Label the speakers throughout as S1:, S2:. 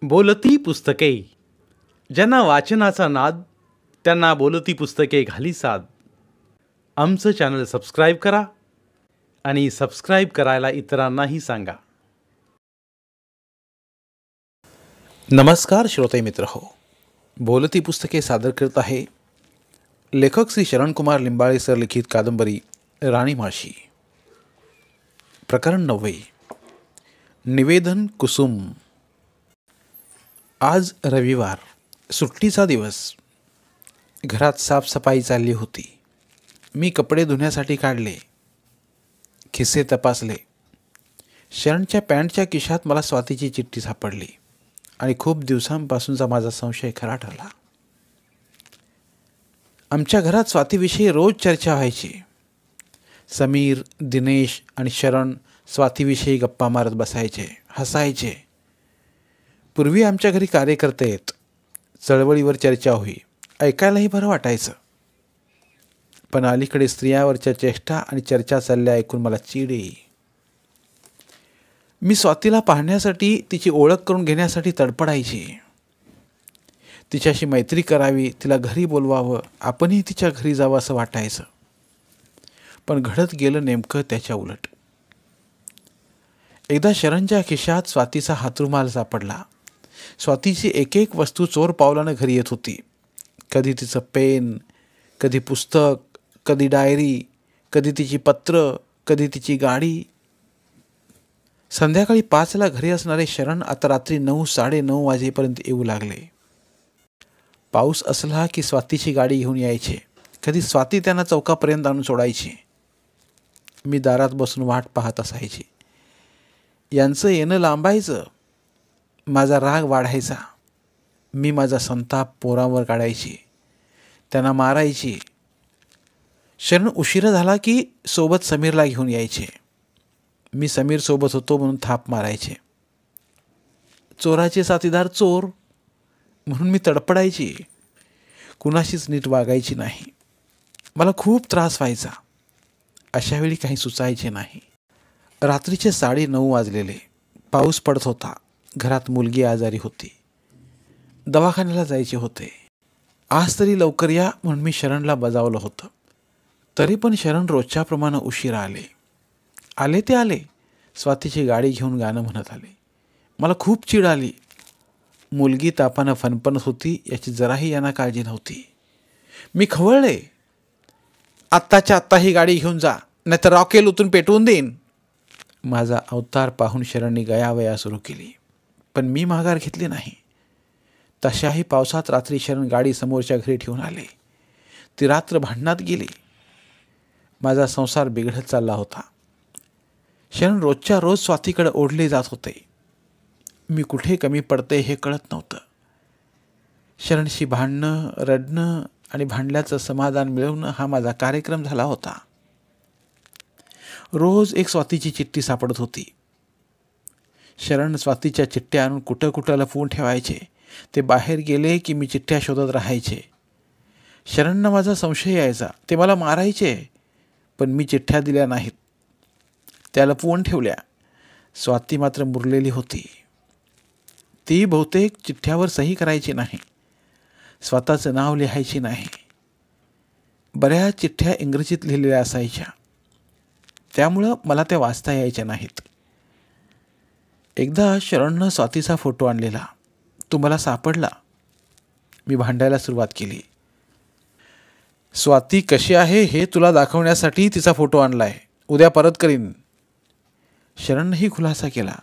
S1: बोलती पुस्तके. ज्यांना वाचनाचा नाद त्यांना बोलती पुस्तके घाली साद. आमचं चॅनल सबस्क्राईब करा आणि सबस्क्राईब करायला इतरांनाही सांगा. नमस्कार श्रोते मित्र हो, बोलती पुस्तके सादर करत आहे लेखक श्री शरणकुमार लिंबाळे सर लिखित कादंबरी राणी माशी. प्रकरण 9. निवेदन कुसुम. आज रविवार, सुट्टीचा दिवस. घरात साफसफाई चालली होती. मी कपडे धुण्यासाठी काढले, खिसे तपासले. शरणच्या पॅन्टच्या खिशात मला स्वातीची चिठ्ठी सापडली आणि खूप दिवसांपासूनचा माझा संशय खरा ठरला. आमच्या घरात स्वातीविषयी रोज चर्चा व्हायची. समीर, दिनेश आणि शरण स्वातीविषयी गप्पा मारत बसायचे, हसायचे. पूर्वी आमच्या घरी कार्यकर्ते येत, चळवळीवर चर्चा होई, ऐकायलाही बरं वाटायचं. पण अलीकडे स्त्रियावरच्या चेष्टा आणि चर्चा चालल्या ऐकून मला चीड येई. मी स्वातीला पाहण्यासाठी, तिची ओळख करून घेण्यासाठी तडपडायची. तिच्याशी मैत्री करावी, तिला घरी बोलवावं, आपणही तिच्या घरी जावं असं वाटायचं. पण घडत गेलं नेमकं त्याच्या उलट. एकदा शरणच्या खिशात स्वातीचा हातरुमाल सापडला. स्वातीची एक एक वस्तू चोर पावलानं घरी येत होती. कधी तिचं पेन, कधी पुस्तक, कधी डायरी, कधी तिची पत्र, कधी तिची गाडी. संध्याकाळी 5ला घरी असणारे शरण आता रात्री 9, 9:30 वाजेपर्यंत येऊ लागले. पाऊस असला की स्वातीची गाडी घेऊन यायचे. कधी स्वाती त्यांना चौकापर्यंत आणून सोडायची. मी दारात बसून वाट पाहत असायची. यांचं येणं लांबायचं. माझा राग वाढायचा. मी माझा संताप पोरांवर काढायची, त्यांना मारायची. शरण उशिरा झाला की सोबत समीरला घेऊन यायचे. मी समीर सोबत होतो म्हणून थाप मारायचे. चोराचे साथीदार चोर म्हणून मी तडपडायची. कुणाशीच नीट वागायची नाही. मला खूप त्रास व्हायचा. अशावेळी काही सुचायचे नाही. रात्रीचे 9:30 वाजलेले. पाऊस पडत होता. घरात मुलगी आजारी होती. दवाखान्याला जायचे होते. आज तरी लवकर या म्हणून मी शरणला बजावलं होतं. तरी पण शरण रोजच्याप्रमाणे उशिरा आले. आले ते आले. स्वातीची गाडी घेऊन गाणं म्हणत आले. मला खूप चीड आली. मुलगी तापानं फणफणत होती याची जराही यांना काळजी नव्हती. मी खवळले. आत्ताच्या आत्ता ही गाडी घेऊन जा, नाहीतर रॉकेल उतरून पेटवून देईन. माझा अवतार पाहून शरणनी गयावया सुरू केली. पण मी माघार घेतली नाही. तशाही पावसात रात्री शरण गाडी समोरच्या घरी ठेवून आले. ती रात्र भांडणात गेली. माझा संसार बिघडत चालला होता. शरण रोजच्या रोज स्वातीकडे ओढले जात होते. मी कुठे कमी पडते हे कळत नव्हतं. शरणशी भांडणं, रडणं आणि भांडल्याचं समाधान मिळवणं हा माझा कार्यक्रम झाला होता. रोज एक स्वातीची चिठ्ठी सापडत होती. शरण स्वातीच्या चिठ्ठ्या आणून कुठं कुठं लपवून ठेवायचे. ते बाहेर गेले की मी चिठ्ठ्या शोधत राहायचे. शरणना माझा संशय यायचा. ते मला मारायचे. पण मी चिठ्ठ्या दिल्या नाहीत, त्या लपवून ठेवल्या. स्वाती मात्र मुरलेली होती. ती बहुतेक चिठ्ठ्यावर सही करायची नाही, स्वतःचं नाव लिहायची नाही. बऱ्याच चिठ्ठ्या इंग्रजीत लिहिलेल्या असायच्या, त्यामुळं मला त्या वाचता यायच्या नाहीत. एकदा शरणनं स्वातीचा फोटो आणलेला. तो मला सापडला. मी भांडायला सुरुवात केली. स्वाती कशी आहे हे तुला दाखवण्यासाठी तिचा फोटो आणलाय, उद्या परत करीन. शरणनंही खुलासा केला.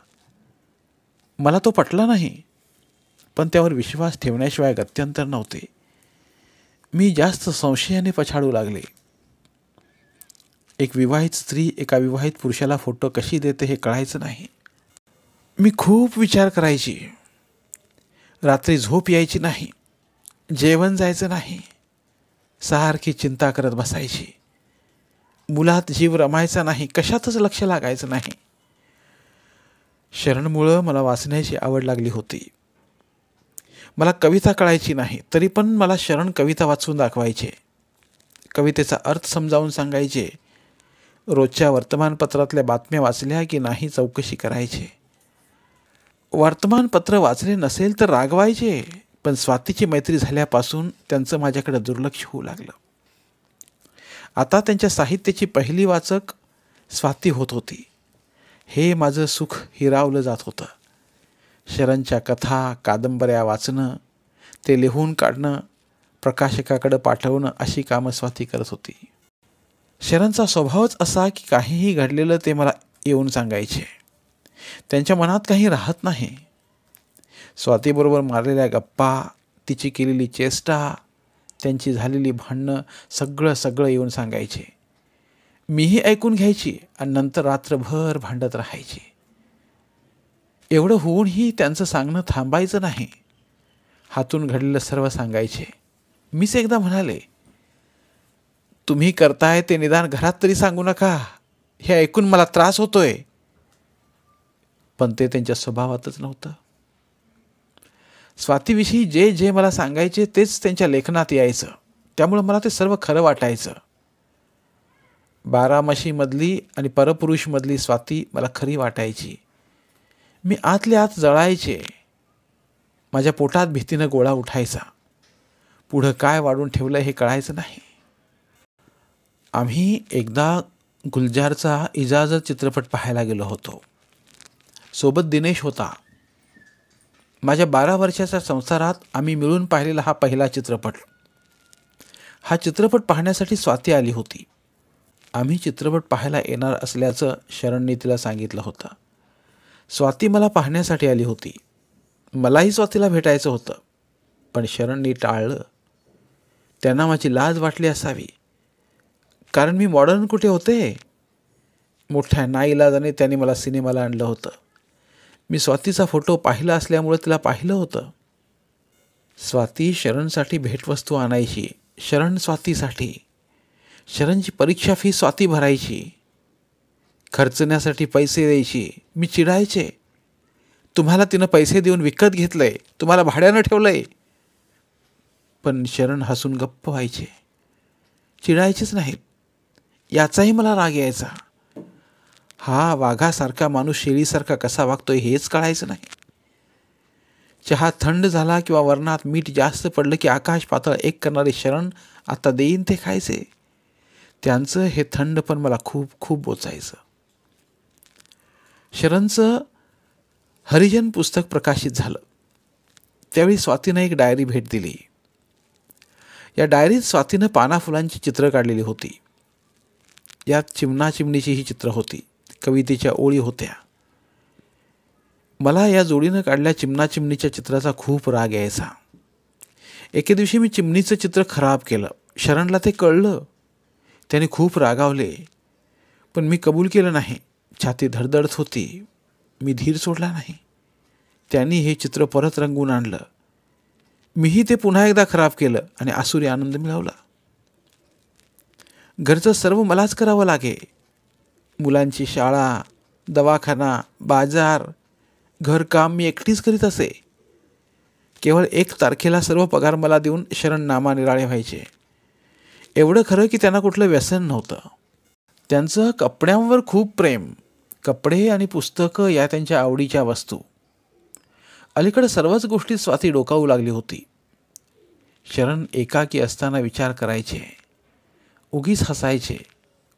S1: मला तो पटला नाही, पण त्यावर विश्वास ठेवण्याशिवाय गत्यंतर नव्हते. मी जास्त संशयाने पछाडू लागले. एक विवाहित स्त्री एका विवाहित पुरुषाला फोटो कशी देते हे कळायचं नाही. मी खूप विचार करायची. रात्री झोप यायची नाही, जेवण जायचं नाही. सारखी चिंता करत बसायची. मुलात जीव रमायचा नाही, कशातच लक्ष लागायचं नाही. शरणमुळं मला वाचण्याची आवड लागली होती. मला कविता कळायची नाही, तरी पण मला शरण कविता वाचून दाखवायचे. कवितेचा अर्थ समजावून सांगायचे. रोजच्या वर्तमानपत्रातल्या बातम्या वाचल्या की नाही चौकशी करायचे. वर्तमानपत्र वाचले नसेल तर रागवायचे, पण स्वातीची मैत्री झाल्यापासून त्यांचं माझ्याकडे दुर्लक्ष होऊ लागलं. आता त्यांच्या साहित्याची पहिली वाचक स्वाती होत होती. हे माझं सुख हिरावलं जात होतं. शरणच्या कथा कादंबऱ्या वाचणं, ते लिहून काढणं, प्रकाशकाकडे पाठवणं अशी कामं स्वाती करत होती. शरणचा स्वभावच असा की काहीही घडलेलं ते मला येऊन सांगायचे. त्यांच्या मनात काही राहत नाही. स्वातीबरोबर मारलेल्या गप्पा, तिची केलेली चेष्टा, त्यांची झालेली भांडणं सगळं येऊन सांगायचे. मीही ऐकून घ्यायची आणि नंतर रात्रभर भांडत राहायची. एवढं होऊनही त्यांचं सांगणं थांबायचं नाही. हातून घडलेलं सर्व सांगायचे. मीच एकदा म्हणाले, तुम्ही करताय ते निदान घरात तरी सांगू नका, हे ऐकून मला त्रास होतोय. पण ते त्यांच्या स्वभावातच नव्हतं. स्वातीविषयी जे जे मला सांगायचे तेच त्यांच्या लेखनात यायचं. त्यामुळं मला ते सर्व खरं वाटायचं. बारामशीमधली आणि परपुरुषमधली स्वाती मला खरी वाटायची. मी आतल्या आत जळायचे. माझ्या पोटात भीतीनं गोळा उठायचा. पुढं काय वाढून ठेवलं हे कळायचं नाही. आम्ही एकदा गुलजारचा इजाजत चित्रपट पाहायला गेलो होतो. सोबत दिनेश होता. माझ्या 12 वर्षाच्या संसारात आम्ही मिळून पाहिलेला हा पहिला चित्रपट. हा चित्रपट पाहण्यासाठी स्वाती आली होती. आम्ही चित्रपट पाहायला येणार असल्याचं शरणने तिला सांगितलं होतं. स्वाती मला पाहण्यासाठी आली होती. मलाही स्वातीला भेटायचं होतं, पण शरणने टाळलं. त्यांना माझी लाज वाटली असावी, कारण मी मॉडर्न कुठे होते. मोठ्या नाईलाजाने त्यांनी मला सिनेमाला आणलं होतं. मी स्वातीचा फोटो पाहिला असल्यामुळे तिला पाहिलं होतं. स्वाती शरणसाठी भेटवस्तू आणायची, शरण स्वातीसाठी. शरणची परीक्षा फी स्वाती भरायची. खर्चण्यासाठी पैसे द्यायची. मी चिडायचे, तुम्हाला तिनं पैसे देऊन विकत घेतलंय, तुम्हाला भाड्यानं ठेवलंय. पण शरण हसून गप्प व्हायचे, चिडायचेच नाहीत. याचाही मला राग यायचा. हा वाघासारखा माणूस शेळीसारखा कसा वागतोय हेच कळायचं नाही. चहा थंड झाला किंवा वरणात मीठ जास्त पडलं की आकाश पातळ एक करणारे शरण आता देईन ते खायचे. त्यांचं हे थंड पण मला खूप खूप बोचायचं. शरणचं हरिजन पुस्तक प्रकाशित झालं. त्यावेळी स्वातीनं एक डायरी भेट दिली. या डायरीत स्वातीनं पानाफुलांची चित्र काढलेली होती. यात चिमणा चिमणीची ही चित्र होती. कवितेच्या ओळी होत्या. मला या जोडीनं काढल्या चिमणा चिमणीच्या चित्राचा खूप राग यायचा. एके दिवशी मी चिमणीचं चित्र खराब केलं. शरणला ते कळलं. त्याने खूप रागावले, पण मी कबूल केलं नाही. छाती धडधडत होती. मी धीर सोडला नाही. त्यांनी हे चित्र परत रंगवून आणलं. मीही ते पुन्हा एकदा खराब केलं आणि आसुरी आनंद मिळवला. घरचं सर्व मलाच करावं लागे. मुलांची शाळा, दवाखाना, बाजार, घरकाम मी एकटीच करीत असे. केवळ 1 तारखेला सर्व पगार मला देऊन शरण नामानिराळे व्हायचे. एवढं खरं की त्यांना कुठलं व्यसन नव्हतं. त्यांचं कपड्यांवर खूप प्रेम. कपडे आणि पुस्तकं या त्यांच्या आवडीच्या वस्तू. अलीकडे सर्वच गोष्टी स्वाती डोकावू लागली होती. शरण एकाकी असताना विचार करायचे, उगीच हसायचे.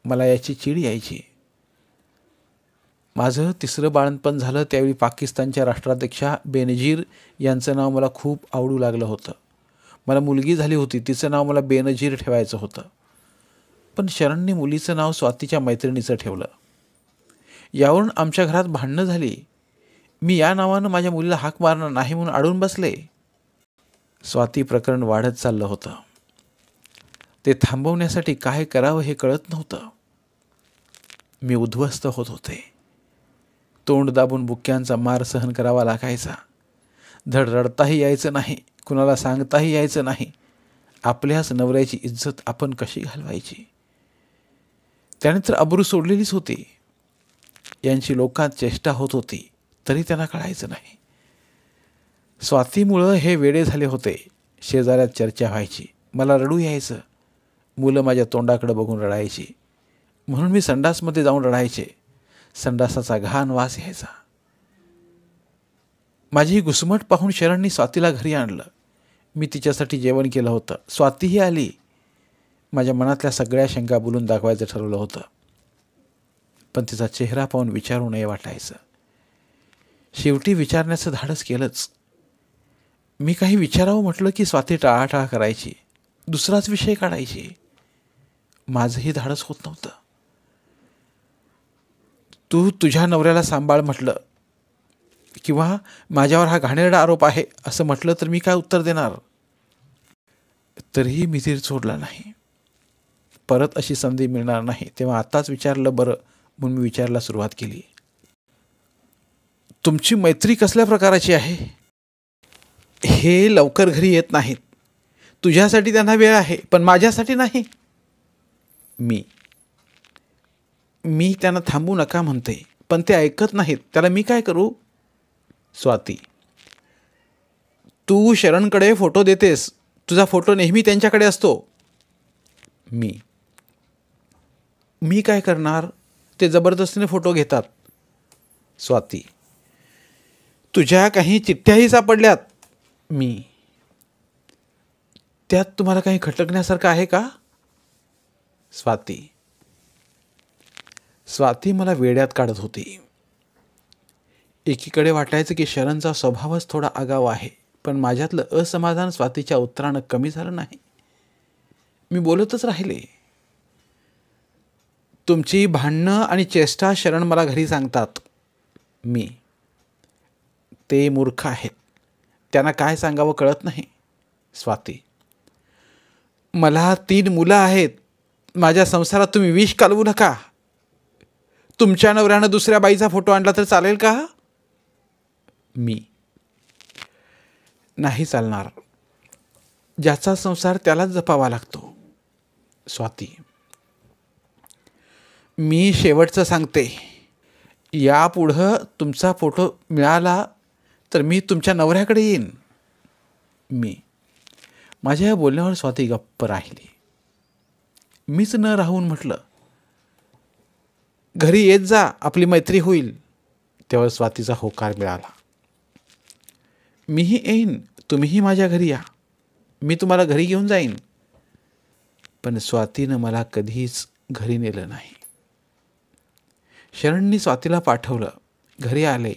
S1: मला याची चीड यायची. माझं 3रं बाळंतपण झालं त्यावेळी पाकिस्तानच्या राष्ट्राध्यक्षा बेनजीर यांचं नाव मला खूप आवडू लागलं होतं. मला मुलगी झाली होती, तिचं नाव मला बेनजीर ठेवायचं होतं. पण शरणने मुलीचं नाव स्वातीच्या मैत्रिणीचं ठेवलं. यावरून आमच्या घरात भांडणं झाली. मी या नावानं माझ्या मुलीला हाक मारणार नाही म्हणून अडून बसले. स्वाती प्रकरण वाढत चाललं होतं. ते थांबवण्यासाठी काय करावं हे कळत नव्हतं. मी उद्ध्वस्त होत होते. तोंड दाबून बुक्क्यांचा मार सहन करावा लागायचा. धड रडताही यायचं नाही, कुणाला सांगताही यायचं नाही. आपल्याच नवऱ्याची इज्जत आपण कशी घालवायची. त्याने तर अब्रू सोडलेलीच होती. यांची लोकात चेष्टा होत होती, तरी त्यांना कळायचं नाही. स्वातीमुळं हे वेडे झाले होते. शेजाऱ्यात चर्चा व्हायची. मला रडू यायचं. मुलं माझ्या तोंडाकडे बघून रडायची. म्हणून मी संडासमध्ये जाऊन रडायचे. संडासाचा घाण वास यायचा. माझी ही घुसमट पाहून शरणनी स्वातीला घरी आणलं. मी तिच्यासाठी जेवण केलं होतं. स्वातीही आली. माझ्या मनातल्या सगळ्या शंका बोलून दाखवायचं ठरवलं होतं, पण तिचा चेहरा पाहून विचारू नये वाटायचं. शेवटी विचारण्याचं धाडस केलंच. मी काही विचारावं म्हटलं की स्वाती टाळाटाळ करायची, दुसराच विषय काढायची. माझंही धाडस होत नव्हतं. तू तुझ्या नवऱ्याला सांभाळ म्हटलं किंवा माझ्यावर हा घाणेरडा आरोप आहे असं म्हटलं तर मी काय उत्तर देणार? तरीही मी धीर सोडला नाही. परत अशी संधी मिळणार नाही तेव्हा आताच विचारलं बरं म्हणून मी विचारायला सुरुवात केली. तुमची मैत्री कसल्या प्रकाराची आहे? हे लवकर घरी येत नाहीत. तुझ्यासाठी त्यांना वेळ आहे पण माझ्यासाठी नाही. मी त्यांना थांबू नका म्हणते पण ते ऐकत नाहीत. त्याला मी काय करू? स्वाती, तू शरणकडे फोटो देतेस. तुझा फोटो नेहमी त्यांच्याकडे असतो. मी काय करणार? ते जबरदस्तीने फोटो घेतात. स्वाती, तुझ्या काही चिठ्ठ्याही सापडल्यात. त्यात तुम्हाला काही खटकण्यासारखं आहे का? स्वाती मला वेड्यात काढत होती. एकीकडे वाटायचं की शरणचा स्वभावच थोडा आगाऊ आहे, पण माझ्यातलं असमाधान स्वातीच्या उत्तरानं कमी झालं नाही. मी बोलतच राहिले. तुमची भांडणं आणि चेष्टा शरण मला घरी सांगतात. ते मूर्ख आहेत. त्यांना काय सांगावं कळत नाही. स्वाती, मला 3 मुलं आहेत. माझ्या संसारात तुम्ही विष कालवू नका. तुमच्या नवऱ्यानं दुसऱ्या बाईचा फोटो आणला तर चालेल का? नाही चालणार. ज्याचा संसार त्यालाच जपावा लागतो. स्वाती, मी शेवटचं सांगते. यापुढं तुमचा फोटो मिळाला तर मी तुमच्या नवऱ्याकडे येईन. माझ्या या बोलण्यावर स्वाती गप्प राहिली. मीच न राहून म्हटलं, घरी येत जा, आपली मैत्री होईल. तेव्हा स्वातीचा होकार मिळाला. मीही येईन, तुम्हीही माझ्या घरी या. मी तुम्हाला घरी घेऊन जाईन. पण स्वातीनं मला कधीच घरी नेलं नाही. शरणनी स्वातीला पाठवलं. घरी आले.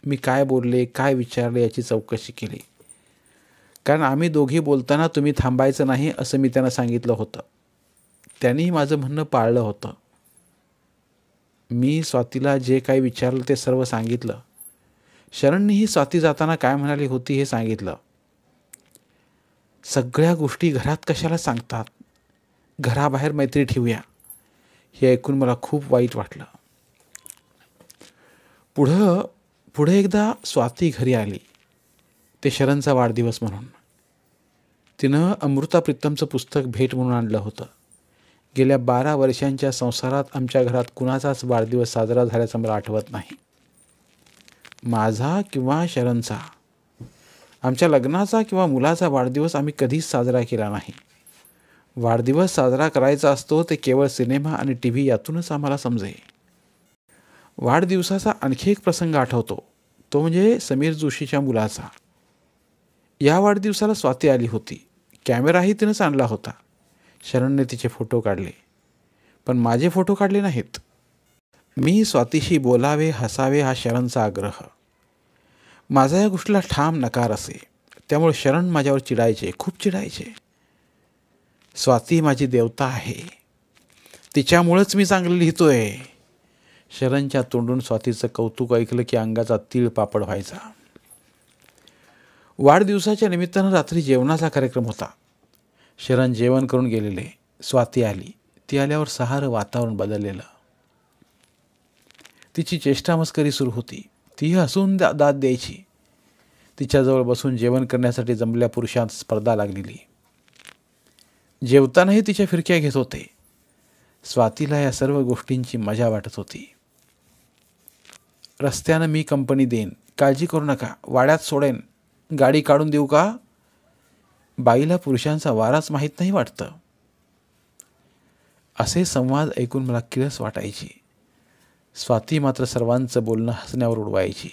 S1: मी काय बोलले, काय विचारले याची चौकशी केली. कारण आम्ही दोघी बोलताना तुम्ही थांबायचं नाही असं मी त्यांना सांगितलं होतं. त्यांनीही माझं म्हणणं पाळलं होतं. मी स्वातीला जे काही विचारलं ते सर्व सांगितलं. शरणनीही स्वाती जाताना काय म्हणाली होती हे सांगितलं. सगळ्या गोष्टी घरात कशाला सांगतात, घराबाहेर मैत्री ठेवूया. हे ऐकून मला खूप वाईट वाटलं. पुढे एकदा स्वाती घरी आली. ते शरणचा वाढदिवस म्हणून. तिनं अमृता प्रीतमचं पुस्तक भेट म्हणून आणलं होतं. गेल्या 12 वर्षांच्या संसारात आमच्या घरात कुणाचाच वाढदिवस साजरा झाल्याचं मला आठवत नाही. माझा किंवा शरणचा, आमच्या लग्नाचा किंवा मुलाचा वाढदिवस आम्ही कधीच साजरा केला नाही. वाढदिवस साजरा करायचा असतो ते केवळ सिनेमा आणि TV यातूनच आम्हाला समजे. वाढदिवसाचा आणखी एक प्रसंग आठवतो, तो म्हणजे समीर जोशीच्या मुलाचा. या वाढदिवसाला स्वाती आली होती. कॅमेराही तिनंच आणला होता. शरणने तिचे फोटो काढले, पण माझे फोटो काढले नाहीत. मी स्वातीशी बोलावे, हसावे हा शरणचा आग्रह. माझा या गोष्टीला ठाम नकार असे. त्यामुळे शरण माझ्यावर चिडायचे, खूप चिडायचे. स्वाती माझी देवता आहे, तिच्यामुळेच मी चांगलं लिहितोय. शरणच्या तोंडून स्वातीचं कौतुक ऐकलं की अंगाचा तीळ पापड व्हायचा. वाढदिवसाच्या निमित्तानं रात्री जेवणाचा कार्यक्रम होता. शरण जेवण करून गेलेले. स्वाती आली. ती आल्यावर सारं वातावरण बदललेलं. तिची चेष्टा मस्करी सुरू होती. ती हसून दाद द्यायची. तिच्याजवळ बसून जेवण करण्यासाठी जमलेल्या पुरुषांत स्पर्धा लागलेली. जेवतानाही तिच्या फिरक्या घेत होते. स्वातीला या सर्व गोष्टींची मजा वाटत होती. रस्त्यानं मी कंपनी देईन, काळजी करू नका, वाड्यात सोडेन, गाडी काढून देऊ का? बाईला पुरुषांचा वाराच माहीत नाही वाटतं. असे संवाद ऐकून मला किळस वाटायची. स्वाती मात्र सर्वांचं बोलणं हसण्यावर उडवायची.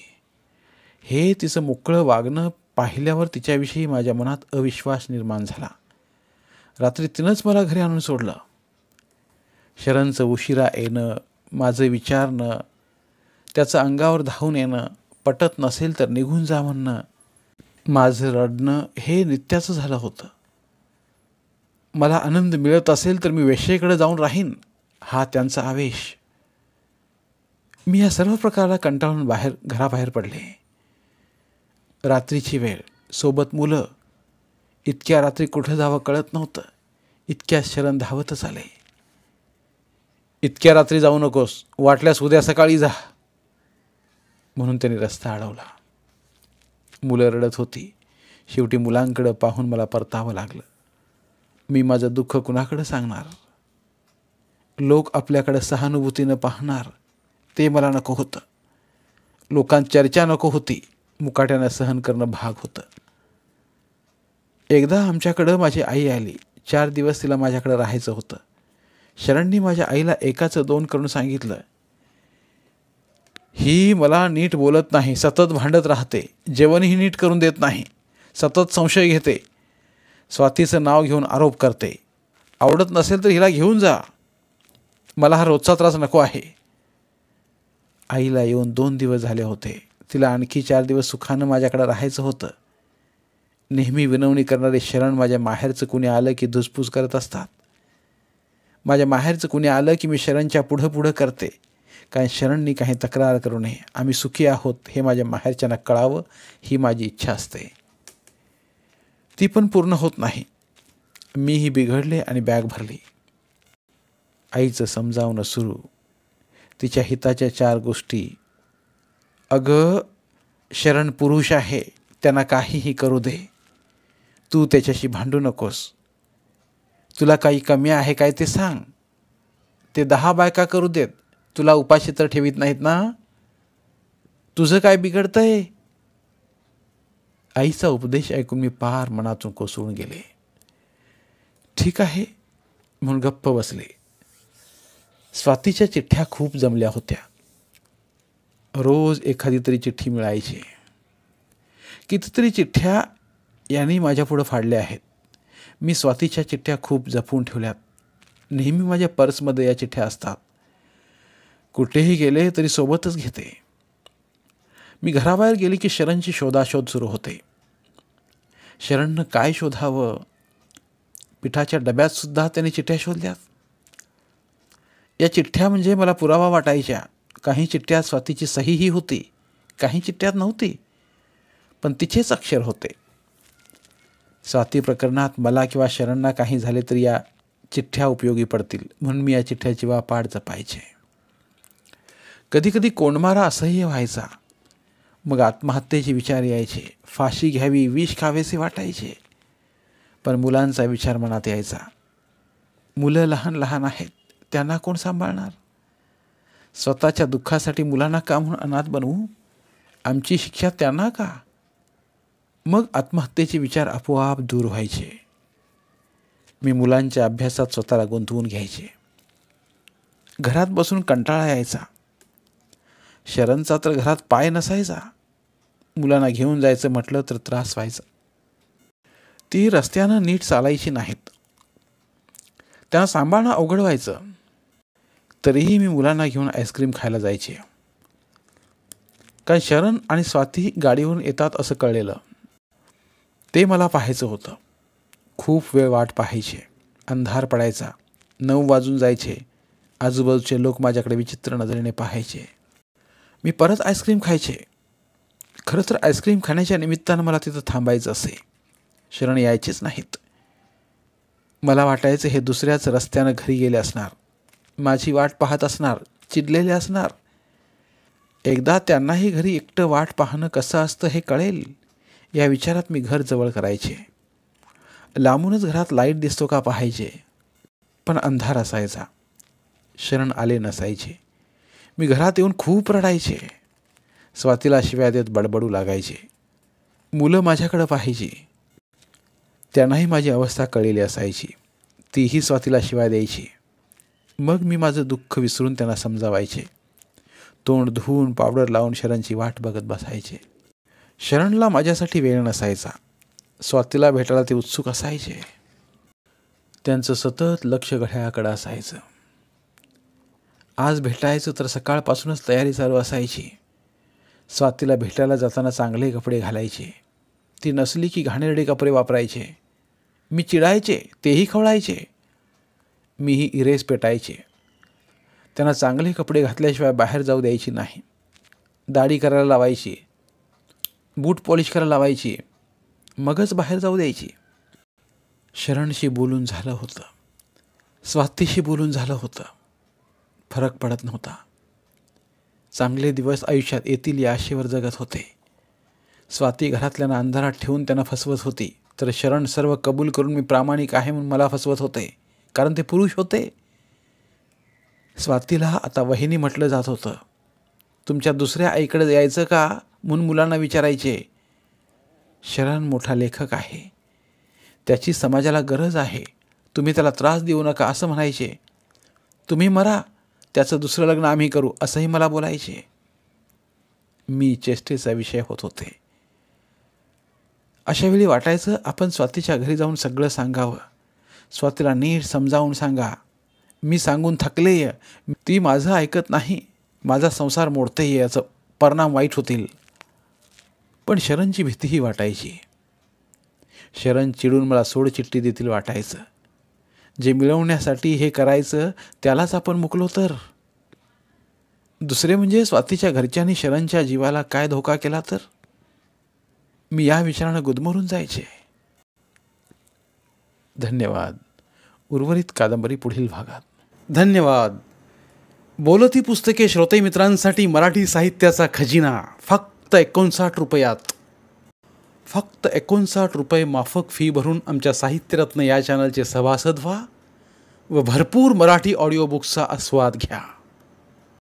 S1: हे तिचं मोकळं वागणं पाहिल्यावर तिच्याविषयी माझ्या मनात अविश्वास निर्माण झाला. रात्री तिनंच मला घरी आणून सोडलं. शरणचं उशिरा येणं, माझं विचारणं, त्याचं अंगावर धावून येणं, पटत नसेल तर निघून जा म्हणणं, माझं रडणं हे नित्याचं झालं होतं. मला आनंद मिळत असेल तर मी वेश्येकडे जाऊन राहीन, हा त्यांचा आवेश. मी या सर्व प्रकाराला कंटाळून घराबाहेर पडले. रात्रीची वेळ, सोबत मुलं. इतक्या रात्री कुठं जावं कळत नव्हतं. इतक्या शरण धावतच आले. इतक्या रात्री जाऊ नकोस, वाटल्यास उद्या सकाळी जा, म्हणून त्यांनी रस्ता अडवला. मुलं रडत होती. शेवटी मुलांकडं पाहून मला परतावं लागलं. मी माझं दुःख कुणाकडं सांगणार? लोक आपल्याकडं सहानुभूतीनं पाहणार, ते मला नको होतं. लोकांत चर्चा नको होती, मुकाट्यानं सहन करणं भाग होतं. एकदा आमच्याकडं माझी आई आली. 4 दिवस तिला माझ्याकडे राहायचं होतं. शरणनी माझ्या आईला एकाचं 2 करून सांगितलं, ही मला नीट बोलत नाही, सतत भांडत राहते, जेवणही नीट करून देत नाही, सतत संशय घेते, स्वातीचं नाव घेऊन आरोप करते. आवडत नसेल तर हिला घेऊन जा, मला हा रोजचा त्रास नको आहे. आईला येऊन 2 दिवस झाले होते. तिला आणखी 4 दिवस सुखानं माझ्याकडे राहायचं होतं. नेहमी विनवणी करणारे शरण माझ्या माहेरचं कुणी आलं की धुसफूस करत असतात. माझ्या माहेरचं कुणी आलं की मी शरणच्या पुढं करते, कारण शरणनी काही तक्रार करू नये. आम्ही सुखी आहोत हे माझ्या माहेरच्यांना कळावं, ही माझी इच्छा असते. ती पण पूर्ण होत नाही. मीही बिघडले आणि बॅग भरली. आईचं समजावणं सुरू. तिच्या हिताच्या 4 गोष्टी. अगं, शरण पुरुष आहे, त्यांना काहीही करू दे, तू त्याच्याशी भांडू नकोस. तुला काही कमी आहे काय ते सांग. ते 10 बायका करू देत, तुला उपाशी तर ठेवीत नाहीत ना. तुझं काय बिघडतंय? आईचा उपदेश ऐकून मी पार मनातून कोसळून गेले. ठीक आहे म्हणून गप्प बसले. स्वातीच्या चिठ्ठ्या खूप जमल्या होत्या. रोज एखादी तरी चिठ्ठी मिळायची. कितीतरी चिठ्ठ्या यांनी माझ्यापुढं फाडल्या आहेत. मी स्वातीच्या चिठ्ठ्या खूप जपून ठेवल्यात. नेहमी माझ्या पर्समध्ये या चिठ्ठ्या असतात. कुठेही गेले तरी सोबतच घेते. मी घराबाहेर गेली की शरणची शोधाशोध सुरू होते. शरणनं काय शोधावं? पिठाच्या डब्यात सुद्धा त्याने चिठ्ठ्या शोधल्यात. या चिठ्ठ्या म्हणजे मला पुरावा वाटायच्या. काही चिठ्ठ्यात स्वातीची सहीही होती, काही चिठ्ठ्यात नव्हती, पण तिचेच अक्षर होते. स्वाती प्रकरणात मला किंवा शरणना काही झाले तरी या चिठ्ठ्या उपयोगी पडतील, म्हणून मी या चिठ्ठ्याची वापाड जपायचे. कधीकधी कोंडमारा असह्य व्हायचा. मग आत्महत्येचे विचार यायचे. फाशी घ्यावी, विष खावेसे वाटायचे. पण मुलांचा विचार मनात यायचा. मुलं लहान लहान आहेत, त्यांना कोण सांभाळणार? स्वतःच्या दुःखासाठी मुलांना का म्हणून अनाथ बनवू? आमची शिक्षा त्यांना का? मग आत्महत्येचे विचार आपोआप दूर व्हायचे. मी मुलांच्या अभ्यासात स्वतःला गुंतवून घ्यायचे. घरात बसून कंटाळा यायचा. शरणचा तर घरात पाय नसायचा. मुलांना घेऊन जायचं म्हटलं तर त्रास व्हायचा. ती रस्त्यानं नीट चालायची नाहीत. त्यांना सांभाळणं अवघड व्हायचं. तरीही मी मुलांना घेऊन आईस्क्रीम खायला जायचे. कारण शरण आणि स्वाती गाडीवरून येतात असं कळलेलं. ते मला पाहायचं होतं. खूप वेळ वाट पाहायचे. अंधार पडायचा. 9 वाजून जायचे. आजूबाजूचे लोक माझ्याकडे विचित्र नजरेने पाहायचे. मी परत आईस्क्रीम खायचे. खरं तर आईस्क्रीम खाण्याच्या निमित्तानं मला तिथं थांबायचं असे. शरण यायचेच नाहीत. मला वाटायचं हे दुसऱ्याच रस्त्यानं घरी गेले असणार, माझी वाट पाहत असणार, चिडलेले असणार. एकदा त्यांनाही घरी एकटं वाट पाहणं कसं असतं हे कळेल, या विचारात मी घर जवळ करायचे. लांबूनच घरात लाईट दिसतो का पाहायचे, पण अंधार असायचा. शरण आले नसायचे. मी घरात येऊन खूप रडायचे. स्वातीला शिव्या देत बडबडू लागायचे. मुलं माझ्याकडं पाहायची. त्यांनाही माझी अवस्था कळलेली असायची. तीही स्वातीला शिव्या द्यायची. मग मी माझं दुःख विसरून त्यांना समजावायचे. तोंड धुवून पावडर लावून शरणची वाट बघत बसायचे. शरणला माझ्यासाठी वेळ नसायचा. स्वातीला भेटायला ते उत्सुक असायचे. त्यांचं सतत लक्ष घड्याळाकडे असायचं. आज भेटायचं तर सकाळपासूनच तयारी चालू असायची. स्वातीला भेटायला जाताना चांगले कपडे घालायचे. ती नसली की घाणेरडे कपडे वापरायचे. मी चिडायचे, तेही खवळायचे. मीही इरेस पेटायचे. त्यांना चांगले कपडे घातल्याशिवाय बाहेर जाऊ द्यायची नाही. दाढी करायला लावायची, बूट पॉलिश करायला लावायची, मगच बाहेर जाऊ द्यायची. शरणशी बोलून झालं होतं, स्वातीशी बोलून झालं होतं. फरक पडत नव्हता. चांगले दिवस आयुष्यात येतील या आशेवर जगत होते. स्वाती घरातल्यांना अंधारात ठेवून त्यांना फसवत होती, तर शरण सर्व कबूल करून मी प्रामाणिक आहे म्हणून मला फसवत होते, कारण ते पुरुष होते. स्वातीला आता वहिनी म्हटलं जात होतं. तुमच्या दुसऱ्या आईकडे यायचं का म्हणून मुलांना विचारायचे. शरण मोठा लेखक आहे, त्याची समाजाला गरज आहे, तुम्ही त्याला त्रास देऊ नका असं म्हणायचे. तुम्ही मरा, त्याचं दुसरं लग्न आम्ही करू असंही मला बोलायचे. मी चेष्टेचा विषय होत होते. अशावेळी वाटायचं आपण स्वातीच्या घरी जाऊन सगळं सांगावं. स्वातीला नीट समजावून सांगा. मी सांगून थकलेय, ती माझं ऐकत नाही, माझा संसार मोडते, याचं परिणाम वाईट होतील. पण शरणची भीतीही वाटायची. शरण चिडून मला सोडचिठ्ठी देतील वाटायचं. जे मिळवण्यासाठी हे करायचं त्यालाच आपण मुकलो तर. दुसरे म्हणजे स्वातीच्या घरच्यांनी शरणच्या जीवाला काय धोका केला तर. मी या विचारानं गुदमरून जायचे. धन्यवाद. उर्वरित कादंबरी पुढील भागात.
S2: धन्यवाद. बोलती पुस्तके श्रोते मित्रांसाठी मराठी साहित्याचा खजिना फक्त 59 रुपयात. फक्त 59 रुपये माफक फी भरून आमच्या साहित्यरत्न या चॅनलचे सभासद व्हा व भरपूर मराठी ऑडिओ बुक्सचा आस्वाद घ्या.